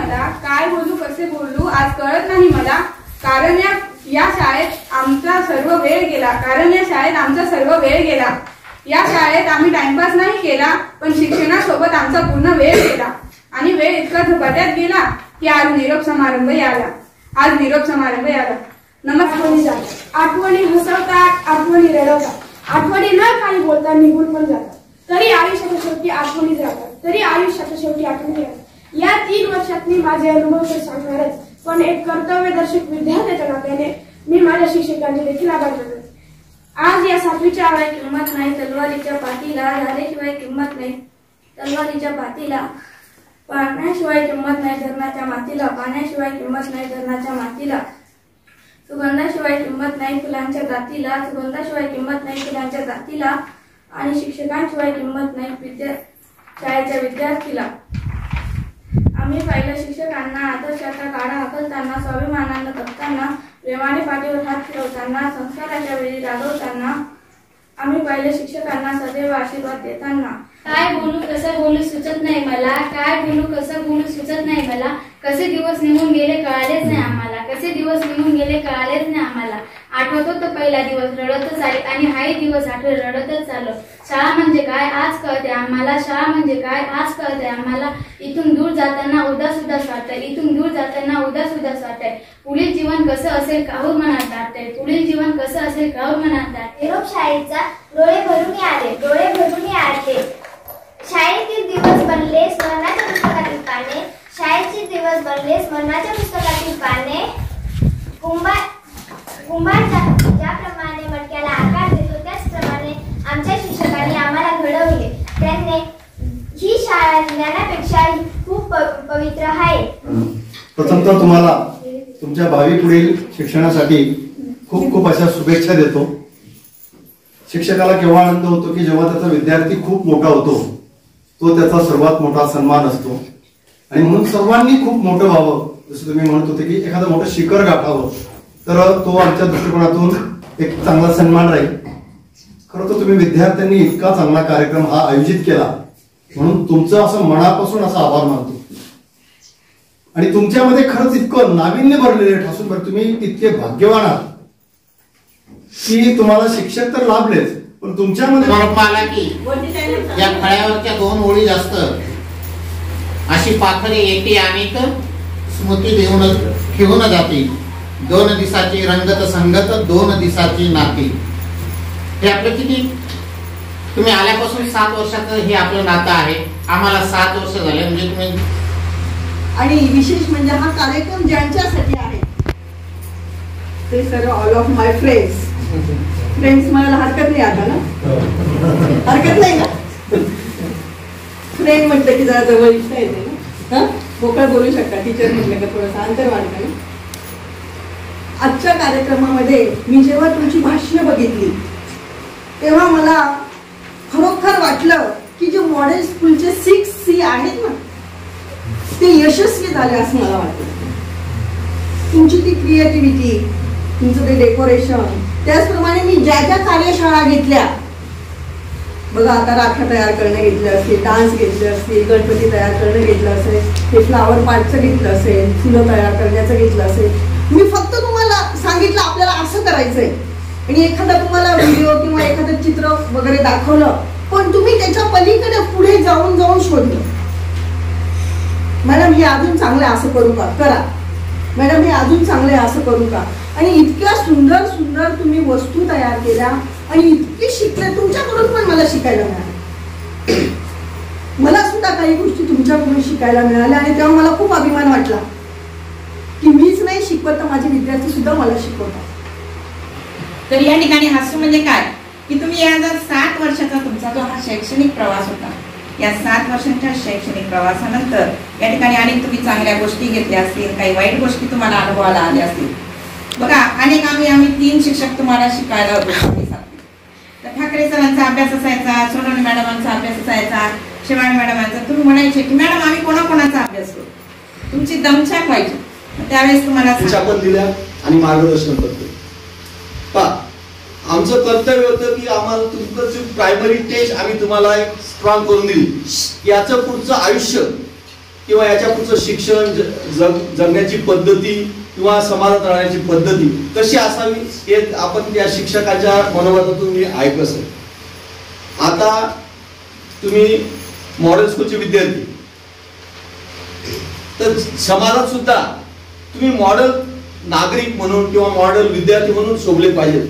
मला, काय बोलू कसे बोलू आज कळत नाही मला, कारण या शाळेत आमचा सर्व वेळ गेला, या शाळेत आम्ही टाइमपास नाही केला, पण शिक्षणासोबत आमचा पूर्ण वेळ गेला आणि वेळ इतका झपाट्यात गेला की आज निरोप समारंभ याला. नमस्कार. आठवणी हसवतात, आठवणी रडवतात, आठवणी न काही बोलता निघून पण जातात, तरी आयुष्याच्या शेवटी आठवणीच राहतात. या 3 वर्षात मी माझे अनुभव तर सांगणारच, पण एक कर्तव्यदर्शक विद्यार्थ्याच्या नात्याने मी माझ्या शिक्षकांचे देखील आभार मानतो. आज या 7वीच्या शिवाय किंमत नाही तलवारीच्या पाठीला, झाल्याशिवाय किंमत नाही तलवारीच्या पाठीला, पाण्याशिवाय किंमत नाही धरणाच्या मातीला, पाण्याशिवाय किंमत नाही धरणाच्या मातीला, सुगंधाशिवाय किंमत नाही फुलांच्या जातीला, सुगंधाशिवाय किंमत नाही फुलांच्या जातीला, आणि शिक्षकांशिवाय किंमत नाही शाळेच्या विद्यार्थीला. आम्ही पाहिलं शिक्षकांना आदर्शाचा काढा हाकलताना, स्वाभिमानानं जगताना, प्रेमाने पाठीवर हात फिरवताना, संस्काराच्या वेळी रागवताना. आम्ही पाहिलं शिक्षकांना सदैव आशीर्वाद देताना. काय बोलू कसं बोलू सुचत नाही मला, काय बोलू कसं बोलू सुचत नाही मला, कसे दिवस निघून गेले कळालेच नाही आम्हाला, कसे दिवस निघून गेले कळालेच नाही आम्हाला. आठवतो तो पहिला दिवस रडतच आले आणि हाही दिवस आठवत रडतच चाललो. शाळा म्हणजे काय आज कळते आम्हाला, शाळा म्हणजे काय आज कळते आम्हाला. इथून दूर जाताना उदास उदास वाटतंय, इथून दूर जाताना उदास उदास वाटतंय. पुढील जीवन कसं असेल काहूर मनात दाटतंय, पुढील जीवन कसं असेल काहूर मनात दाटतंय. निरोप शाळेचा डोळे भरून आले, डोळे भरून आले. शाळेतील दिवस बनले स्मरणाच्या पुस्तकातील पाने, शाळेचे दिवस बनले स्मरणाच्या पुस्तकातील पाने. कुंभार ज्याप्रमाणे मटक्याला आकार देतो त्याचप्रमाणे आमच्या शिक्षकांनी आम्हाला घडवले. त्यांनी ही शाळा ज्ञानापेक्षा खूप पवित्र आहे. प्रथमतः तुम्हाला तुमच्या भावी पुढील शिक्षणासाठी खूप खूप अशा शुभेच्छा देतो. शिक्षकाला केव्हा आनंद होतो की जेव्हा त्याचा विद्यार्थी खूप मोठा होतो, तो त्याचा सर्वात मोठा सन्मान असतो. आणि म्हणून सर्वांनी खूप मोठं व्हावं, जसं तुम्ही म्हणत होते की एखादं मोठं शिखर गाठावं, तर तो आमच्या दृष्टिकोनातून एक चांगला सन्मान राहील. खरं तर तुम्ही विद्यार्थ्यांनी इतका चांगला कार्यक्रम हा आयोजित केला, म्हणून तुमचं असं मनापासून असा आभार मानतो. आणि तुमच्यामध्ये खरंच इतकं नाविन्य भरलेले ठासून बरं, तुम्ही इतके भाग्यवान आहात की तुम्हाला शिक्षक तर लाभलेच, पण तुमच्यामध्ये या फळ्यावरच्या 2 ओळी जास्त अशी पाखरे येते आणि स्मृती घेऊन जाते. 2 दिसाची रंगत संगत, 2 दिसाची नाती. हे आपलं किती, तुम्ही आल्यापासून 7 वर्षाचं हे आपलं नातं आहे. आम्हाला 7 वर्ष झाले म्हणजे तुम्ही. आणि विशेष म्हणजे हा कार्यक्रम ज्यांच्यासाठी आहे ते सर्व ऑल ऑफ माय फ्रेंड्स मला हरकत नाही आता ना, हरकत नाही ना. फ्रेंड म्हटलं की जरा जवळीकता येते ना, मोकळं बोलू शकता. टीचर म्हटलं का थोडंसं अंतर वाढतं ना. आजच्या कार्यक्रमामध्ये मी जेव्हा तुमची भाष्य बघितली तेव्हा मला खरोखर वाटलं की जे मॉडेल स्कूलचे 6C आहेत ना ते यशस्वी झाले असं मला वाटतं. तुमची ती क्रिएटिव्हिटी, तुमचं ते डेकोरेशन, त्याचप्रमाणे मी ज्या ज्या कार्यशाळा घेतल्या बघा, आता राख्या तयार करणं घेतलं असेल, डान्स घेतले असतील, गणपती तयार करणं घेतलं असेल, हे फ्लावर पार्टचं घेतलं असेल, फुलं तयार करण्याचं घेतलं असेल. मी फक्त तुम्हाला सांगितलं आपल्याला असं करायचंय आणि एखादा तुम्हाला व्हिडिओ किंवा एखादं चित्र वगैरे दाखवलं, पण तुम्ही त्याच्या पलीकडे पुढे जाऊन जाऊन शोधलं. मॅडम हे अजून चांगलं असं करू का, करा मॅडम हे अजून चांगलं असं करू का. आणि इतक्या सुंदर सुंदर तुम्ही वस्तू तयार केल्या आणि इतकी शिकले. तुमच्याकडून पण मला शिकायला मिळालं. मला सुद्धा काही गोष्टी तुमच्याकडून शिकायला मिळाल्या आणि तेव्हा मला खूप अभिमान वाटला की मीच नाही शिकवत तर माझे विद्यार्थी सुद्धा मला शिकवतात. तर या ठिकाणी हास्य म्हणजे काय की तुम्ही या जर 7 वर्षाचा तुमचा जो हा शैक्षणिक प्रवास होता, या 7 वर्षांच्या शैक्षणिक प्रवासानंतर या ठिकाणी अनेक तुम्ही चांगल्या गोष्टी घेतल्या असतील, काही वाईट गोष्टी तुम्हाला अनुभवाला आल्या असतील. बघा, अनेक आम्ही 3 शिक्षक तुम्हाला शिकायला होतो. तर ठाकरे सरांचा अभ्यास असायचा, सोनवणे मॅडमांचा अभ्यास असायचा, शिवाणी मॅडमांचा. तुम्ही म्हणायचे की मॅडम आम्ही कोणाकोणाचा अभ्यास करू, तुमची दमछाक व्हायची. त्यावेळेस तुम्हाला दिल्या आणि मार्गदर्शन करतो. आमचं कर्तव्य होतं की आम्हाला तुमचं प्रायमरी टेस्ट आम्ही तुम्हाला एक स्ट्रॉंग करून दिली. याचं पुढचं आयुष्य किंवा याच्या पुढचं शिक्षण जगण्याची पद्धती किंवा समाजात राहण्याची पद्धती कशी असावी हे आपण त्या शिक्षकाच्या मनोगतातून मी ऐकलं असेल. आता तुम्ही मॉडेल स्कूलचे विद्यार्थी, तर समाजात सुद्धा तुम्ही मॉडेल नागरिक म्हणून किंवा मॉडेल विद्यार्थी म्हणून शोभले पाहिजेत.